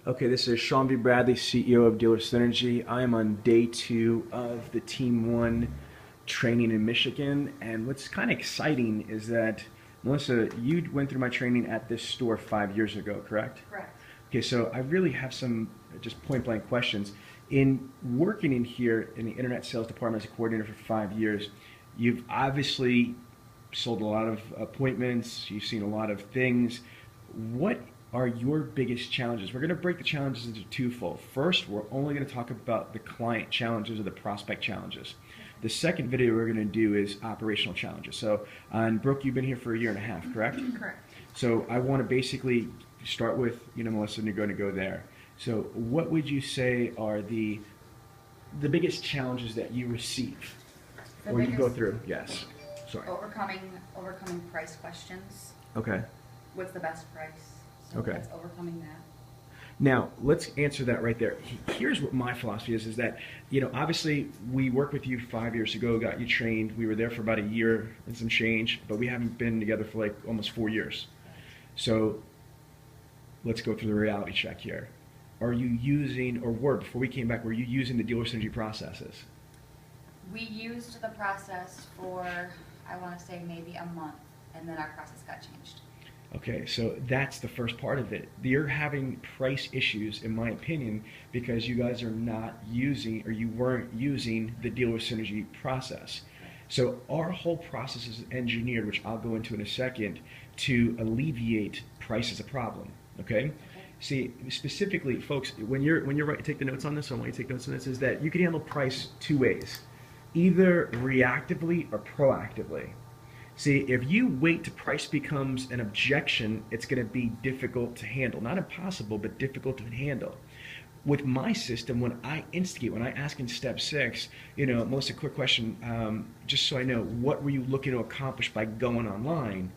Okay, this is Sean V. Bradley, CEO of Dealer Synergy. I am on day 2 of the Team 1 training in Michigan. And what's kind of exciting is that, Melissa, you went through my training at this store 5 years ago, correct? Correct. Okay, so I really have some just point blank questions. In working in here in the internet sales department as a coordinator for 5 years, you've obviously sold a lot of appointments, you've seen a lot of things. What are your biggest challenges? We're going to break the challenges into twofold. First, we're only going to talk about the client challenges or the prospect challenges. The second video we're going to do is operational challenges. So, and Brooke, you've been here for 1.5 years, correct? Correct. So I want to basically start with, Melissa, and you're going to go there. So what would you say are the biggest challenges that you receive The or you go biggest- through? Yes. Sorry. Overcoming price questions. Okay. What's the best price? So Okay. that's overcoming that. Now, let's answer that right there. Here's what my philosophy is that, obviously we worked with you 5 years ago, got you trained. We were there for about a year and some change, but we haven't been together for like almost 4 years. So let's go through the reality check here. Are you using, before we came back, were you using the Dealer Synergy processes? We used the process for, I want to say maybe a month, and then our process got changed. Okay, so that's the first part of it. You're having price issues, in my opinion, because you guys are not using, or you weren't using, the Dealer Synergy process. So our whole process is engineered, which I'll go into in a second, to alleviate price as a problem. Okay? See, specifically, folks, when you're right, take the notes on this. I want you to take notes on this. Is that you can handle price two ways, either reactively or proactively. See, if you wait till price becomes an objection, it's going to be difficult to handle. Not impossible, but difficult to handle. With my system, when I instigate, when I ask in step 6, Melissa, quick question, just so I know, what were you looking to accomplish by going online?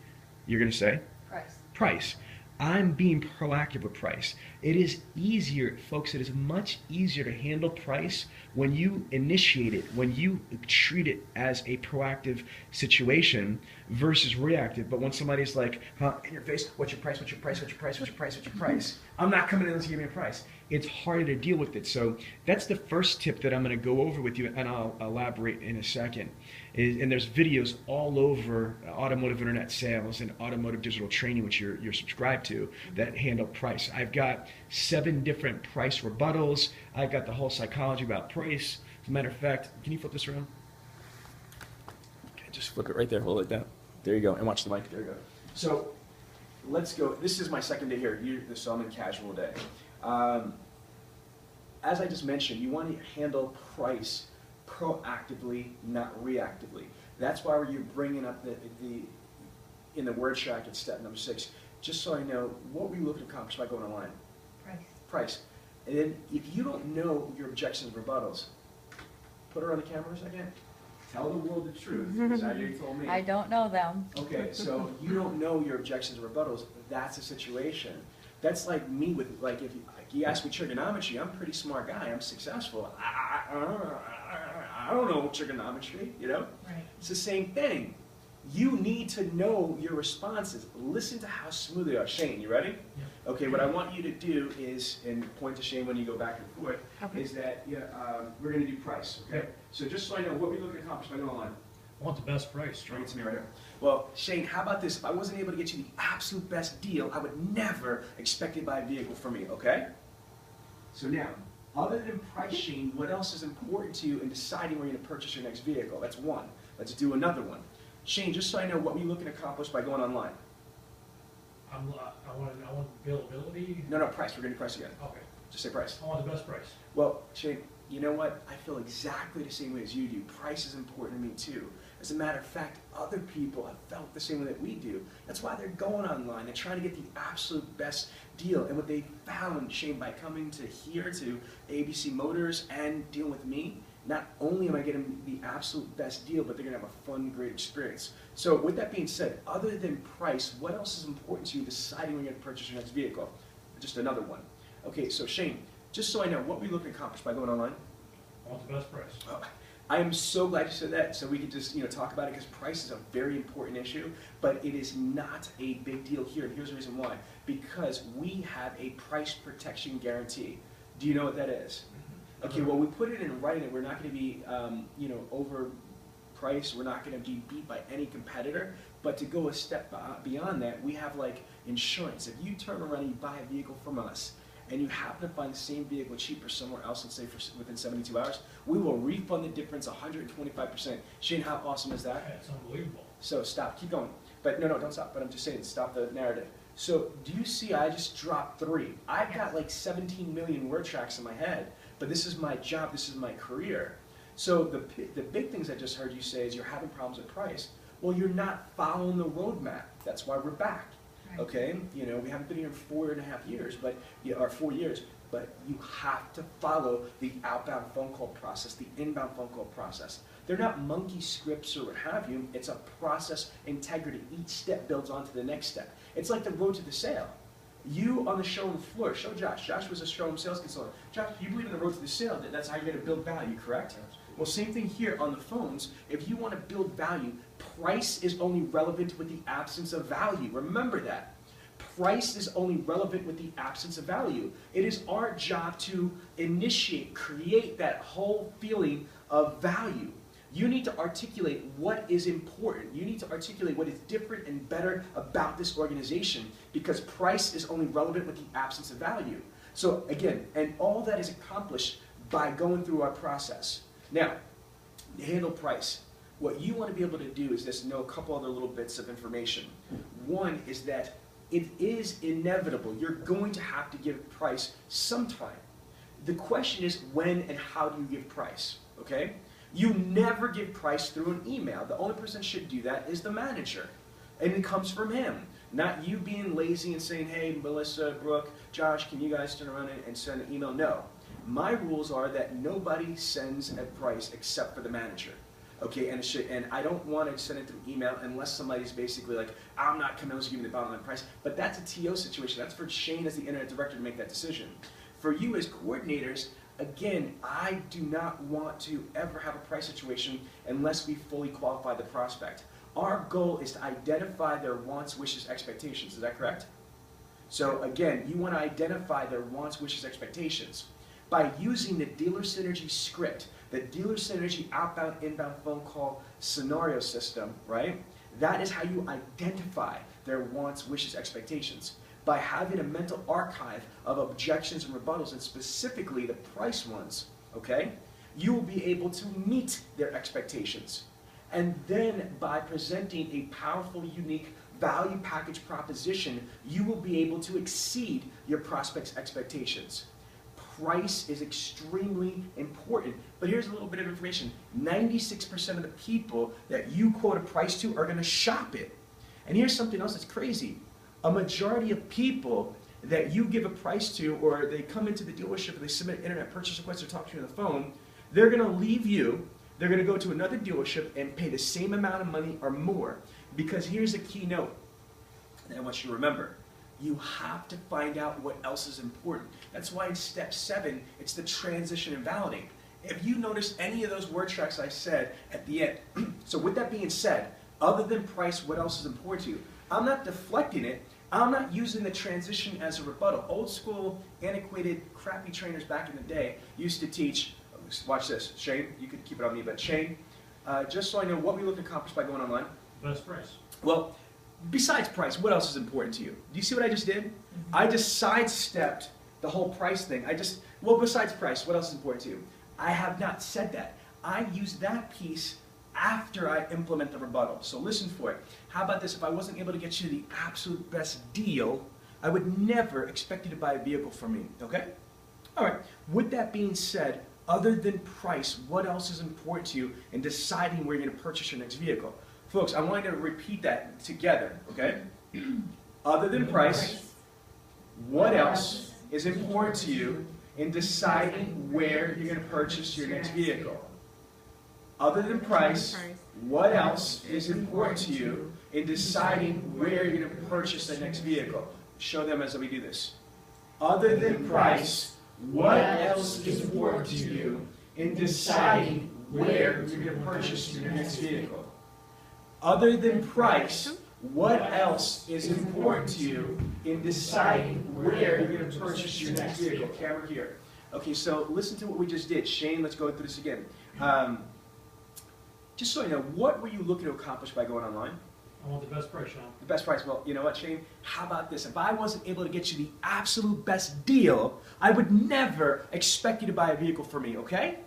You're going to say? Price. Price. I'm being proactive with price. It is easier, folks, it is much easier to handle price when you initiate it, when you treat it as a proactive situation versus reactive. But when somebody's like, in your face, what's your price, what's your price, what's your price, what's your price, what's your price? I'm not coming in unless you give me a price. It's harder to deal with it. So that's the first tip that I'm going to go over with you, and I'll elaborate in a second. And there's videos all over automotive internet sales and automotive digital training, which you're subscribed to, that handle price. I've got 7 different price rebuttals. I've got the whole psychology about price. As a matter of fact, can you flip this around? Okay, just flip it right there. Hold it down. There you go. And watch the mic. There you go. So let's go. This is my second day here. So I'm in casual day. As I just mentioned, you want to handle price proactively, not reactively. That's why you're bringing up in the word track at step number 6, just so I know, what were you looking to accomplish by going online? Price. Price. And then if you don't know your objections and rebuttals, put her on the camera a second. Tell the world the truth, because I already told me. I don't know them. Okay, so you don't know your objections and rebuttals, that's a situation. That's like me with, like, if you ask me trigonometry, I'm a pretty smart guy, I'm successful. I don't know trigonometry, Right. It's the same thing. You need to know your responses. Listen to how smooth they are. Shane, you ready? Yeah. Okay, what I want you to do is, and point to Shane when you go back and forth, Okay. is that we're going to do price, okay? So just so I know, what we're looking to accomplish by going online. I want the best price. Bring it to me right here. Well, Shane, how about this? If I wasn't able to get you the absolute best deal, I would never expect you to buy a vehicle from me, okay? So now, other than price, Shane, what else is important to you in deciding where you're going to purchase your next vehicle? That's one. Let's do another one. Shane, just so I know, what were you looking to accomplish by going online? I want availability. No, price. We're going to do price again. Okay. Just say price. I want the best price. Well, Shane, you know what? I feel exactly the same way as you do. Price is important to me too. As a matter of fact, other people have felt the same way that we do. That's why they're going online. They're trying to get the absolute best deal. And what they found, Shane, by coming to here to ABC Motors and dealing with me, not only am I getting the absolute best deal, but they're going to have a fun, great experience. So with that being said, other than price, what else is important to you deciding when you're going to purchase your next vehicle? Just another one. Okay, so Shane, just so I know, what were you looking to accomplish by going online? I want the best price. I am so glad you said that, so we could just talk about it, because price is a very important issue, but it is not a big deal here, and here's the reason why. Because we have a price protection guarantee. Do you know what that is? Okay, well, we put it in writing. We're not going to be overpriced. We're not going to be beat by any competitor. But to go a step beyond that, we have like insurance. If you turn around and you buy a vehicle from us, and you happen to find the same vehicle cheaper somewhere else, let's say within 72 hours, we will refund the difference 125%. Shane, how awesome is that? That's unbelievable. So stop, keep going. But no, don't stop. But I'm just saying, stop the narrative. So do you see I just dropped 3? I've got like 17 million word tracks in my head, but this is my job, this is my career. So the big things I just heard you say is you're having problems with price. Well, you're not following the roadmap. That's why we're back. Okay, we haven't been here in 4.5 years, or 4 years, but you have to follow the outbound phone call process, the inbound phone call process. They're not monkey scripts or what have you. It's a process integrity. Each step builds onto the next step. It's like the road to the sale. You on the showroom floor, show Josh. Josh was a showroom sales consultant. Josh, you believe in the road to the sale. That's how you're going to build value, correct? Well, same thing here on the phones. If you want to build value, price is only relevant with the absence of value. Remember that. Price is only relevant with the absence of value. It is our job to initiate, create that whole feeling of value. You need to articulate what is important. You need to articulate what is different and better about this organization, because price is only relevant with the absence of value. So again, and all that is accomplished by going through our process. Now, to handle price, what you want to be able to do is just know a couple other little bits of information. One is that it is inevitable. You're going to have to give price sometime. The question is when and how do you give price, okay? You never give price through an email. The only person that should do that is the manager. And it comes from him, not you being lazy and saying, hey, Melissa, Brooke, Josh, can you guys turn around and send an email? No. My rules are that nobody sends a price except for the manager. Okay, and I don't want to send it through email unless somebody's basically like, I'm not coming to give me the bottom line price. But that's a TO situation. That's for Shane as the internet director to make that decision. For you as coordinators, again, I do not want to ever have a price situation unless we fully qualify the prospect. Our goal is to identify their wants, wishes, expectations. Is that correct? So again, you want to identify their wants, wishes, expectations. By using the Dealer Synergy script, the Dealer Synergy outbound, inbound phone call scenario system, right? That is how you identify their wants, wishes, expectations. By having a mental archive of objections and rebuttals, and specifically the price ones, okay? You will be able to meet their expectations. And then by presenting a powerful, unique value package proposition, you will be able to exceed your prospect's expectations. Price is extremely important. But here's a little bit of information. 96% of the people that you quote a price to are going to shop it. And here's something else that's crazy. A majority of people that you give a price to, or they come into the dealership and they submit an internet purchase request or talk to you on the phone, they're going to leave you, they're going to go to another dealership and pay the same amount of money or more. Because here's a key note that I want you to remember. You have to find out what else is important. That's why in step 7, it's the transition and validate. If you notice any of those word tracks I said at the end, so with that being said, other than price, what else is important to you? I'm not deflecting it. I'm not using the transition as a rebuttal. Old school, antiquated, crappy trainers back in the day used to teach, watch this, Shane, you could keep it on me, but Shane, just so I know what we look to accomplish by going online. Best price. Well, besides price, what else is important to you? Do you see what I just did? I just sidestepped the whole price thing. Well, besides price, what else is important to you? I have not said that. I use that piece after I implement the rebuttal. So listen for it. How about this? If I wasn't able to get you the absolute best deal, I would never expect you to buy a vehicle from me, okay? All right, with that being said, other than price, what else is important to you in deciding where you're going to purchase your next vehicle? Folks, I want you to repeat that together, okay? Other than price, what else is important to you in deciding where you're going to purchase your next vehicle? Other than price, what else is important to you in deciding where you're going to purchase the next vehicle? Show them as we do this. Other than price, what else is important to you in deciding where you're going to purchase your next vehicle. Other than price, what else is important to you in deciding where you're going to purchase your next vehicle? Camera here. Okay, so listen to what we just did. Shane, let's go through this again. Just so you know, what were you looking to accomplish by going online? I want the best price, Sean. The best price. Well, you know what, Shane? How about this? If I wasn't able to get you the absolute best deal, I would never expect you to buy a vehicle for me, okay?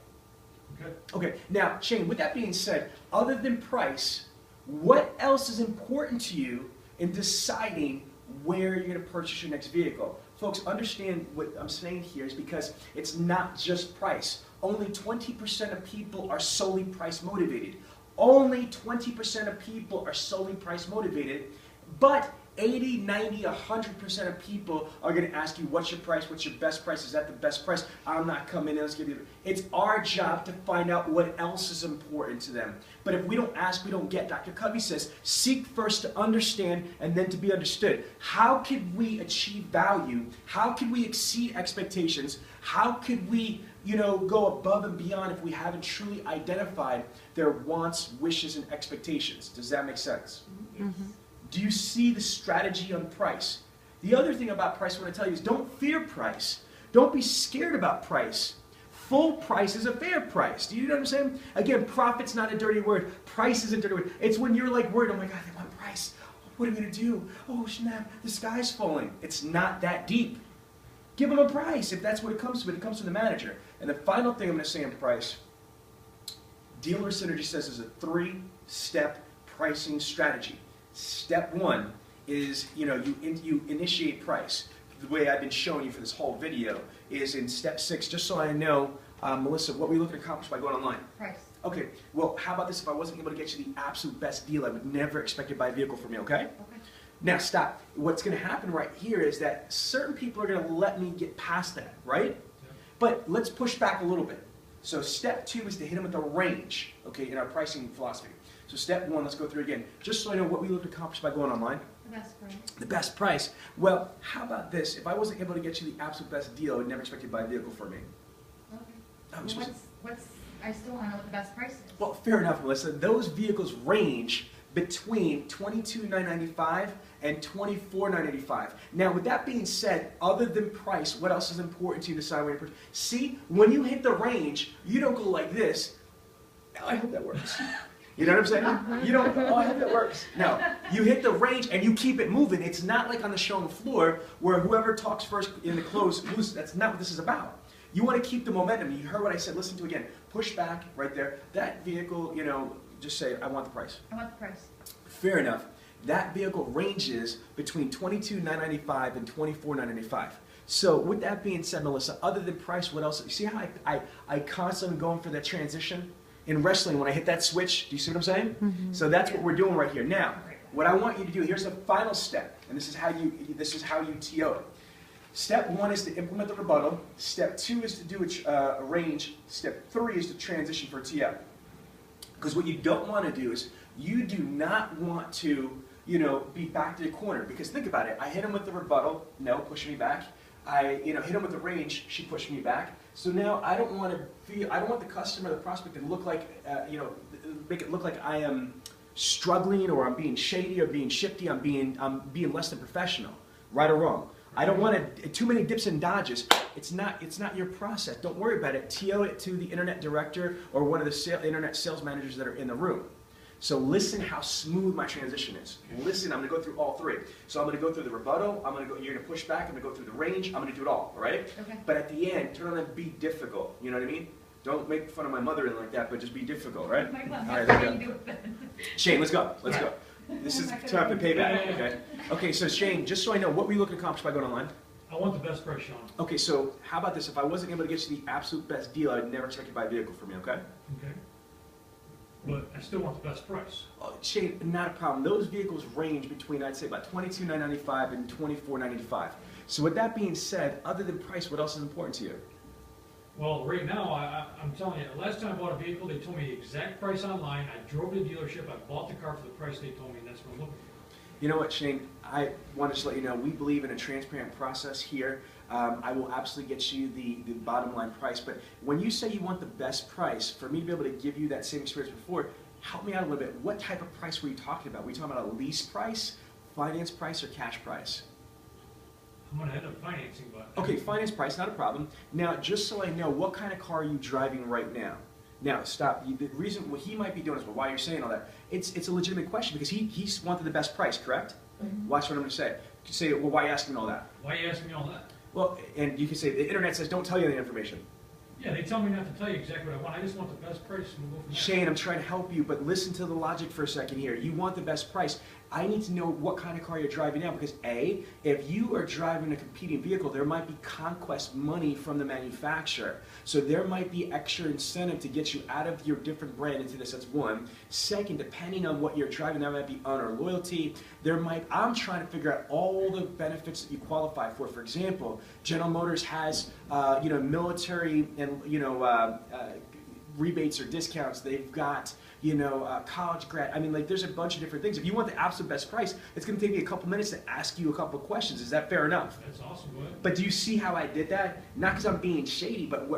Okay. Okay, now, Shane, with that being said, other than price, what else is important to you in deciding where you're going to purchase your next vehicle? Folks, understand what I'm saying here is because it's not just price. Only 20% of people are solely price motivated. Only 20% of people are solely price motivated, but 80, 90, 100% of people are going to ask you, what's your price? What's your best price? Is that the best price? I'm not coming in. Let's give you. It's our job to find out what else is important to them. But if we don't ask, we don't get. Dr. Covey says, seek first to understand and then to be understood. How could we achieve value? How could we exceed expectations? How could we, go above and beyond if we haven't truly identified their wants, wishes, and expectations? Does that make sense? Mm-hmm. Do you see the strategy on price? The other thing about price I want to tell you is don't fear price. Don't be scared about price. Full price is a fair price. Do you know what I'm saying? Again, profit's not a dirty word. Price is a dirty word. It's when you're like worried, oh my God, they want price. What are we going to do? Oh snap, the sky's falling. It's not that deep. Give them a price if that's what it comes to. It comes from the manager. And the final thing I'm going to say on price, Dealer Synergy says is a 3-step pricing strategy. Step 1 is, you initiate price. The way I've been showing you for this whole video is in step 6, just so I know, Melissa, what we looking to accomplish by going online? Price. Okay, well, how about this? If I wasn't able to get you the absolute best deal, I would never expect you to buy a vehicle from me, okay? Okay. Now, stop. What's going to happen right here is that certain people are going to let me get past that, right? Yeah. But let's push back a little bit. So step 2 is to hit them with a range, okay, in our pricing philosophy. So step 1, let's go through again. Just so I know what we look to accomplish by going online. The best price. The best price. Well, how about this? If I wasn't able to get you the absolute best deal, I would never expect you to buy a vehicle for me. Okay. I Well, was supposed to- I still want to know what the best price is. Well, fair enough, Melissa. Those vehicles range between $22,995 and $24,995. Now, with that being said, other than price, what else is important to you to decide where you purchase? See, when you hit the range, you don't go like this. I hope that works. You know what I'm saying? You don't, oh, I hope that works. No, you hit the range and you keep it moving. It's not like on the showroom floor where whoever talks first in the close loses. That's not what this is about. You want to keep the momentum. You heard what I said. Listen to it again. Push back right there. That vehicle, just say, I want the price. I want the price. Fair enough. That vehicle ranges between $22,995 and $24,995. So with that being said, Melissa, other than price, what else? You see how I constantly going for that transition? In wrestling, when I hit that switch, do you see what I'm saying? Mm-hmm. So that's what we're doing right here. Now, what I want you to do, here's the final step, and this is how you TO it. Step 1 is to implement the rebuttal. Step 2 is to do a range. Step 3 is to transition for TO. Because what you don't want to do is you do not want to, be back to the corner. Because think about it. I hit him with the rebuttal. No, pushing me back. I, hit him with the range. She pushed me back. So now I don't want the customer, the prospect to look like, make it look like I am struggling or I'm being shady or being shifty. I'm being less than professional, right or wrong. I don't want too many dips and dodges. It's not your process. Don't worry about it. TO it to the internet director or one of the internet sales managers that are in the room. So listen how smooth my transition is. Listen, I'm going to go through all 3. So I'm going to go through the rebuttal. You're going to push back. I'm going to go through the range. I'm going to do it all right? Okay. But at the end, turn on and be difficult. You know what I mean? Don't make fun of my mother and like that, but just be difficult, right? My mom, All right, how there do we you go. do it? Shane, let's go. Let's go. This is time to pay back, okay? Okay, so Shane, just so I know, what were you looking to accomplish by going online? I want the best price, Sean. Okay, so how about this? If I wasn't able to get you the absolute best deal, I'd never expect you to buy a vehicle from me, okay? Okay. But I still want the best price. Shane, not a problem. Those vehicles range between, I'd say, about $22,995 and $24,995. So with that being said, other than price, what else is important to you? Well, right now, I'm telling you, last time I bought a vehicle, they told me the exact price online. I drove to the dealership, I bought the car for the price they told me, and that's what I'm looking for. You know what, Shane? I want to just let you know, we believe in a transparent process here. I will absolutely get you the bottom line price. But when you say you want the best price, for me to be able to give you that same experience before, help me out a little bit. What type of price were you talking about? Were you talking about a lease price, finance price, or cash price? I'm gonna end up financing, but. Okay, finance price, not a problem. Now, just so I know, what kind of car are you driving right now? Now, stop. The reason what he might be doing is, well, why you're saying all that, it's a legitimate question because he wanted the best price, correct? Mm-hmm. Watch what I'm going to say. You say, well, why are you asking me all that? Why are you asking me all that? Well, and you can say, the internet says, don't tell you the information. Yeah, they tell me not to tell you exactly what I want, I just want the best price and we'll go from there. Shane, I'm trying to help you, but listen to the logic for a second here. You want the best price. I need to know what kind of car you're driving now because A, if you are driving a competing vehicle, there might be conquest money from the manufacturer. So there might be extra incentive to get you out of your different brand into this. That's one. Second, depending on what you're driving, there might be honor loyalty. I'm trying to figure out all the benefits that you qualify for. For example, General Motors has, military and, rebates or discounts. They've got, college grad. I mean, like, there's a bunch of different things. If you want the absolute best price, it's going to take me a couple minutes to ask you a couple of questions. Is that fair enough? That's awesome, go ahead. But do you see how I did that? Not because I'm being shady, but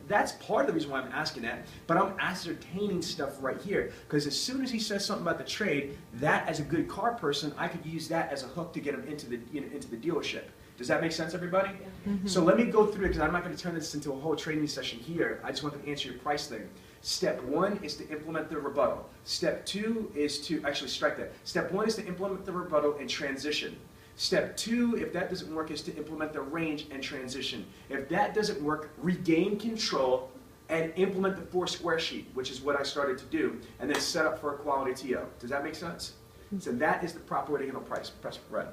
that's part of the reason why I'm asking that. But I'm ascertaining stuff right here. Because as soon as he says something about the trade, that as a good car person, I could use that as a hook to get him into the dealership. Does that make sense, everybody? Yeah. Mm-hmm. So let me go through it because I'm not going to turn this into a whole training session here. I just want to answer your price thing. Step one is to implement the rebuttal. Step two is to, actually strike that. Step one is to implement the rebuttal and transition. Step two, if that doesn't work, is to implement the range and transition. If that doesn't work, regain control and implement the 4-square sheet, which is what I started to do, and then set up for a quality TO. Does that make sense? So that is the proper way to handle price. Press red.